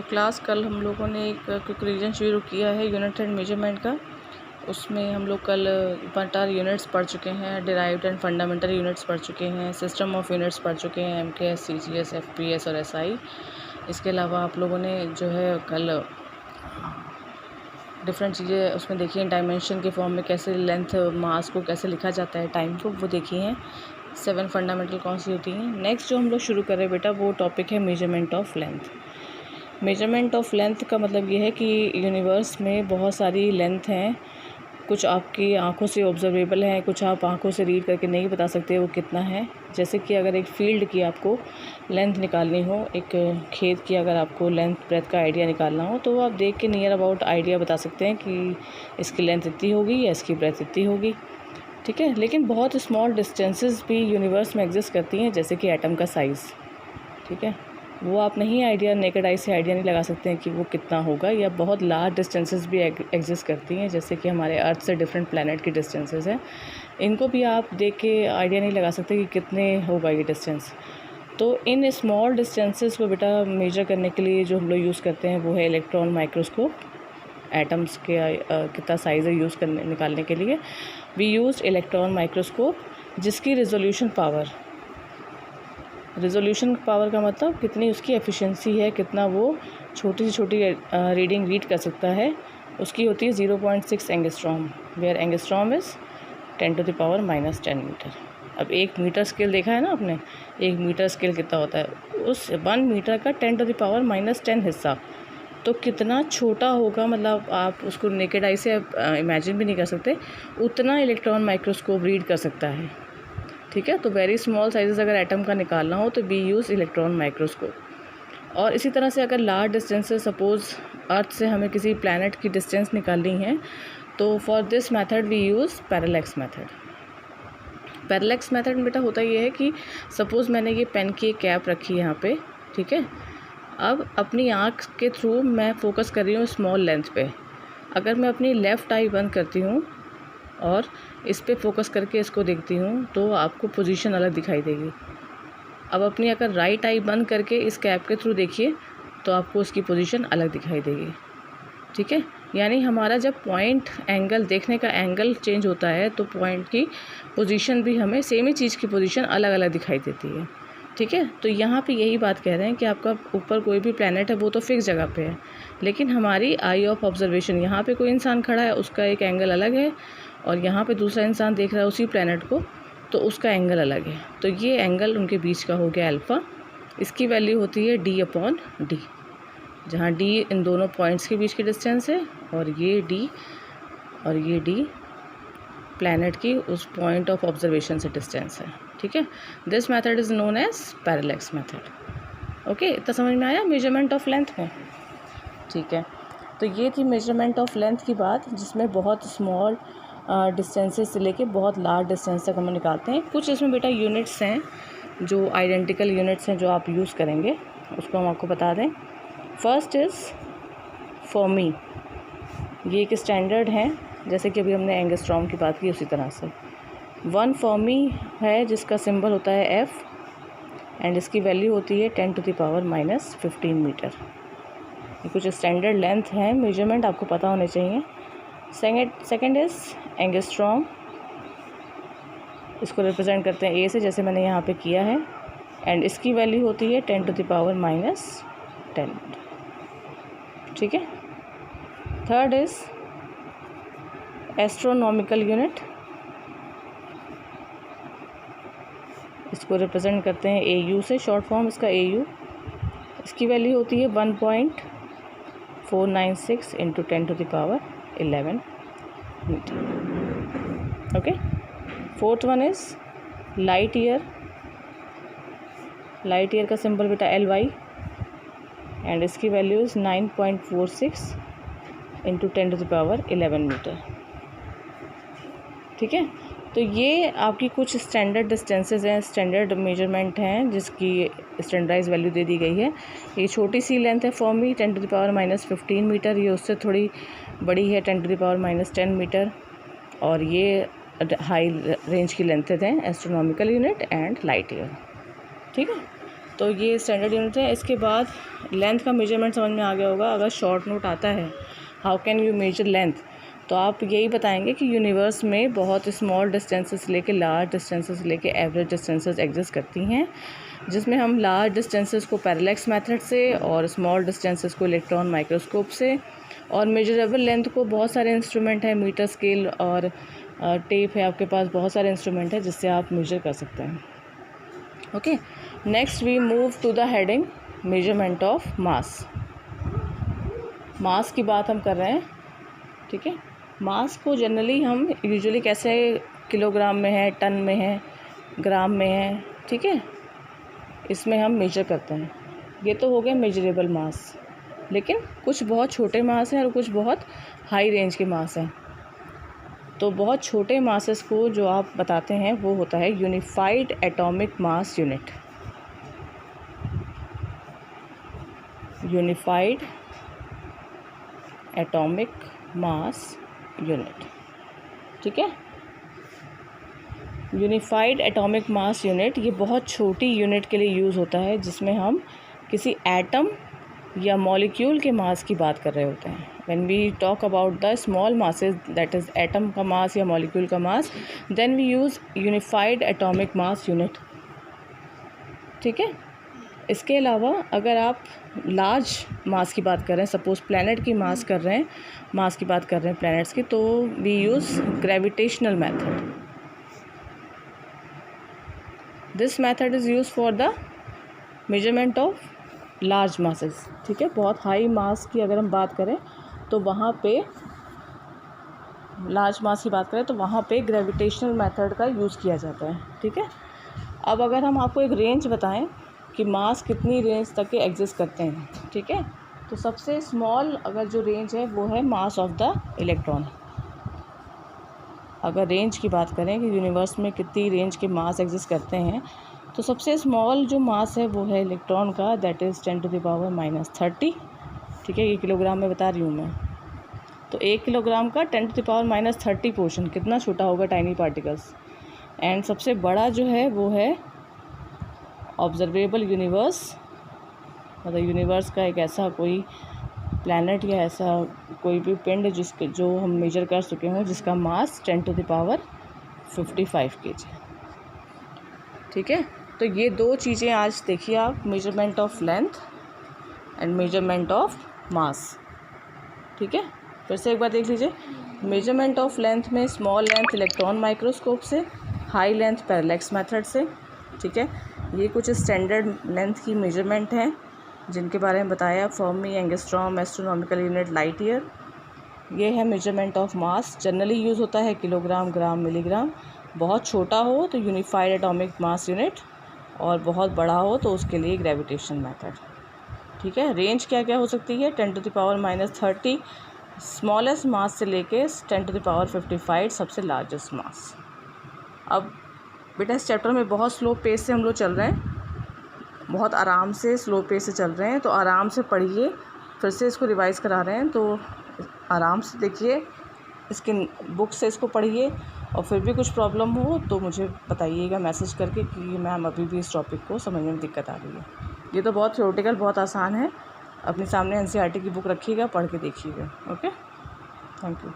Class कल हम लोगों ने एक क्विक रिवीजन शुरू किया है यूनिट एंड मेजरमेंट का। उसमें हम लोग कल 4 यूनिट्स पढ़ चुके हैं, डिराइव्ड एंड फंडामेंटल यूनिट्स पढ़ चुके हैं, सिस्टम ऑफ यूनिट्स पढ़ चुके हैं, MKS, CGS, FPS और SI। इसके अलावा आप लोगों ने जो है कल डिफरेंट चीज़ें उसमें देखी हैं, डायमेंशन के फॉर्म में कैसे लेंथ मास को कैसे लिखा जाता है, टाइम को, वो देखी हैं। 7 फंडामेंटल कौन सी होती हैं। नेक्स्ट जो हम लोग शुरू कर रहे हैं बेटा, वो टॉपिक है measurement of length. Measurement of length का मतलब ये है कि यूनिवर्स में बहुत सारी लेंथ हैं, कुछ आपकी आंखों से ऑब्जर्वेबल हैं, कुछ आप आंखों से रीड करके नहीं बता सकते वो कितना है। जैसे कि अगर एक फील्ड की आपको लेंथ निकालनी हो, एक खेत की अगर आपको लेंथ ब्रेथ का आइडिया निकालना हो, तो वो आप देख के नियर अबाउट आइडिया बता सकते हैं कि इसकी लेंथ इतनी होगी या इसकी ब्रेथ इतनी होगी, ठीक है। लेकिन बहुत स्मॉल डिस्टेंसेस भी यूनिवर्स में एग्जिस्ट करती हैं, जैसे कि एटम का साइज़, ठीक है। वो आप नहीं आइडिया, नेकेड आई से आइडिया नहीं लगा सकते हैं कि वो कितना होगा। या बहुत लार्ज डिस्टेंसेस भी एग्जिस्ट करती हैं, जैसे कि हमारे अर्थ से डिफरेंट प्लैनेट की डिस्टेंसेस हैं। इनको भी आप देख के आइडिया नहीं लगा सकते कि कितने होगा ये डिस्टेंस। तो इन स्मॉल डिस्टेंसेस को बेटा मेजर करने के लिए जो हम लोग यूज़ करते हैं वो है इलेक्ट्रॉन माइक्रोस्कोप। एटम्स के कितना साइज़ है निकालने के लिए वी यूज़ इलेक्ट्रॉन माइक्रोस्कोप, जिसकी रिजोल्यूशन पावर का मतलब कितनी उसकी एफिशिएंसी है, कितना वो छोटी से छोटी रीडिंग रीड कर सकता है, उसकी होती है 0.6 angstrom, where angstrom is 10⁻⁻10 metre. अब 1 मीटर स्केल देखा है ना आपने, 1 मीटर स्केल कितना होता है, उस 1 मीटर का 10⁻⁻10 हिस्सा तो कितना छोटा होगा, मतलब आप उसको नेकेड आई से इमेजिन भी नहीं कर सकते, उतना इलेक्ट्रॉन माइक्रोस्कोप रीड कर सकता है, ठीक है। तो वेरी स्मॉल साइजेस अगर एटम का निकालना हो तो वी यूज़ इलेक्ट्रॉन माइक्रोस्कोप। और इसी तरह से अगर लार्ज डिस्टेंसेस, सपोज़ अर्थ से हमें किसी प्लैनेट की डिस्टेंस निकालनी है, तो for this method we use parallax method. Parallax method में बेटा होता ये है कि सपोज़ मैंने ये पेन की एक कैप रखी है यहाँ पे, ठीक है। अब अपनी आँख के थ्रू मैं फोकस कर रही हूँ स्मॉल लेंथ पे। अगर मैं अपनी लेफ़्ट आई बंद करती हूँ और इस पे फोकस करके इसको देखती हूँ तो आपको पोजीशन अलग दिखाई देगी। अब अपनी अगर राइट आई बंद करके इस कैप के थ्रू देखिए तो आपको उसकी पोजीशन अलग दिखाई देगी, ठीक है। यानी हमारा जब पॉइंट एंगल, देखने का एंगल चेंज होता है तो पॉइंट की पोजीशन भी हमें सेम ही चीज़ की पोजीशन अलग अलग दिखाई देती है, ठीक है। तो यहाँ पे यही बात कह रहे हैं कि आपका ऊपर कोई भी प्लैनेट है वो तो फिक्स जगह पे है, लेकिन हमारी आई ऑफ ऑब्जर्वेशन, यहाँ पे कोई इंसान खड़ा है उसका एक एंगल अलग है, और यहाँ पे दूसरा इंसान देख रहा है उसी प्लैनेट को तो उसका एंगल अलग है। तो ये एंगल उनके बीच का हो गया अल्फ़ा। इसकी वैल्यू होती है d/d, जहाँ d इन दोनों पॉइंट्स के बीच की डिस्टेंस है, और ये d प्लैनेट की उस पॉइंट ऑफ ऑब्जर्वेशन से डिस्टेंस है, ठीक है। This method is known as parallax method. Okay, इतना समझ में आया मेजरमेंट ऑफ लेंथ में, ठीक है। तो ये थी मेजरमेंट ऑफ लेंथ की बात, जिसमें बहुत स्मॉल डिस्टेंसेस से लेके बहुत लार्ज डिस्टेंस तक हम निकालते हैं। कुछ इसमें बेटा यूनिट्स हैं जो आइडेंटिकल यूनिट्स हैं जो आप यूज़ करेंगे, उसको हम आपको बता दें। फर्स्ट इज़ फर्मी, ये एक स्टैंडर्ड है, जैसे कि अभी हमने एंगस्ट्रॉम की बात की उसी तरह से 1 फर्मी है जिसका सिंबल होता है F, एंड इसकी वैल्यू होती है 10⁻⁻15 मीटर। ये कुछ स्टैंडर्ड लेंथ है, मेजरमेंट आपको पता होने चाहिए। सेकेंड इज़ एंगस्ट्रॉम, इसको रिप्रेजेंट करते हैं A से, जैसे मैंने यहाँ पे किया है, एंड इसकी वैल्यू होती है 10⁻⁻10, ठीक है। थर्ड इज़ एस्ट्रोनॉमिकल यूनिट, इसको रिप्रेजेंट करते हैं AU से, शॉर्ट फॉर्म इसका AU। इसकी वैल्यू होती है 1.496 × 10⁻11 metre, okay. Fourth one is light year, light year का सिंबल बेटा LY, एंड इसकी वैल्यू इज़ 9.46 × 10⁻11 मीटर, ठीक है। तो ये आपकी कुछ स्टैंडर्ड डिस्टेंसेस हैं, स्टैंडर्ड मेजरमेंट हैं, जिसकी स्टैंडर्डाइज वैल्यू दे दी गई है। ये छोटी सी लेंथ है फर्मी 10⁻⁻15 मीटर, ये उससे थोड़ी बड़ी है 10⁻⁻10 मीटर, और ये हाई रेंज की लेंथेज हैं astronomical unit and light year, ठीक है। तो ये स्टैंडर्ड यूनिट है। इसके बाद लेंथ का मेजरमेंट समझ में आ गया होगा। अगर शॉर्ट नोट आता है how can you major length, तो आप यही बताएंगे कि यूनिवर्स में बहुत स्मॉल डिस्टेंसेस लेके लार्ज डिस्टेंसेस लेके एवरेज डिस्टेंसेस एग्जिस्ट करती हैं, जिसमें हम लार्ज डिस्टेंसेस को पैरेलैक्स मेथड से और स्मॉल डिस्टेंसेस को इलेक्ट्रॉन माइक्रोस्कोप से, और मेजरेबल लेंथ को बहुत सारे इंस्ट्रूमेंट हैं, मीटर स्केल और टेप है आपके पास, बहुत सारे इंस्ट्रूमेंट है जिससे आप मेजर कर सकते हैं। Okay, next we move to the heading measurement of mass. Mass की बात हम कर रहे हैं, ठीक है। मास को जनरली हम यूजुअली कैसे, किलोग्राम में है, टन में है, ग्राम में है, ठीक है, इसमें हम मेजर करते हैं। ये तो हो गया मेजरेबल मास, लेकिन कुछ बहुत छोटे मास हैं और कुछ बहुत हाई रेंज के मास हैं। तो बहुत छोटे मासेस को जो आप बताते हैं वो होता है unified atomic mass unit. Unified atomic mass unit, ठीक है। यूनिफाइड एटॉमिक मास यूनिट ये बहुत छोटी यूनिट के लिए यूज़ होता है, जिसमें हम किसी एटम या मॉलिक्यूल के मास की बात कर रहे होते हैं। When we talk about the small masses, that is atom का मास या मॉलिक्यूल का mass, then we use unified atomic mass unit, ठीक है। इसके अलावा अगर आप लार्ज मास की बात कर रहे हैं, सपोज़ प्लैनेट की मास कर रहे हैं, मास की बात कर रहे हैं प्लैनेट्स की, तो we use gravitational method. This method is use for the measurement of large masses, ठीक है। बहुत हाई मास की अगर हम बात करें तो वहाँ पे, लार्ज मास की बात करें तो वहाँ पे ग्रेविटेशनल मेथड का यूज़ किया जाता है, ठीक है। अब अगर हम आपको एक रेंज बताएं कि मास कितनी रेंज तक के एग्जिस्ट करते हैं, ठीक है, तो सबसे स्मॉल अगर जो रेंज है वो है मास ऑफ द इलेक्ट्रॉन। अगर रेंज की बात करें कि यूनिवर्स में कितनी रेंज के मास एग्जिस्ट करते हैं, तो सबसे स्मॉल जो मास है वो है इलेक्ट्रॉन का, दैट इज़ 10⁻⁻30, ठीक है। ये किलोग्राम में बता रही हूँ मैं। तो 1 किलोग्राम का 10⁻30 पोर्शन कितना छोटा होगा, टाइनी पार्टिकल्स। एंड सबसे बड़ा जो है वो है ऑब्जर्वेबल यूनिवर्स, मतलब यूनिवर्स का एक ऐसा कोई प्लैनेट या ऐसा कोई भी पिंड जो हम मेजर कर चुके हों, जिसका मास 10⁻55 kg, ठीक है। तो ये दो चीज़ें आज देखिए आप, measurement of length and measurement of मास, ठीक है। फिर से एक बार देख लीजिए, मेजरमेंट ऑफ लेंथ में स्मॉल लेंथ इलेक्ट्रॉन माइक्रोस्कोप से, हाई लेंथ पैरेलैक्स मेथड से, ठीक है। ये कुछ स्टैंडर्ड लेंथ की मेजरमेंट हैं जिनके बारे में बताया, Fermi, angstrom, astronomical unit, light year. ये है measurement of mass, generally use होता है किलोग्राम, ग्राम, मिलीग्राम। बहुत छोटा हो तो यूनिफाइड एटॉमिक मास यूनिट, और बहुत बड़ा हो तो उसके लिए ग्रेविटेशन मेथड, ठीक है। रेंज क्या क्या हो सकती है, 10⁻⁻30 स्मॉलेस्ट मास से लेके 10⁻55 सबसे लार्जेस्ट मास। अब बेटा इस चैप्टर में बहुत स्लो पेस से हम लोग चल रहे हैं, बहुत आराम से स्लो पेस से चल रहे हैं, तो आराम से पढ़िए। फिर से इसको रिवाइज करा रहे हैं तो आराम से देखिए, इसके बुक से इसको पढ़िए, और फिर भी कुछ प्रॉब्लम हो तो मुझे बताइएगा मैसेज करके कि मैम अभी भी इस टॉपिक को समझने में दिक्कत आ रही है। ये तो बहुत थ्योरेटिकल, बहुत आसान है। अपने सामने NCERT की बुक रखिएगा, पढ़ के देखिएगा। Okay, thank you.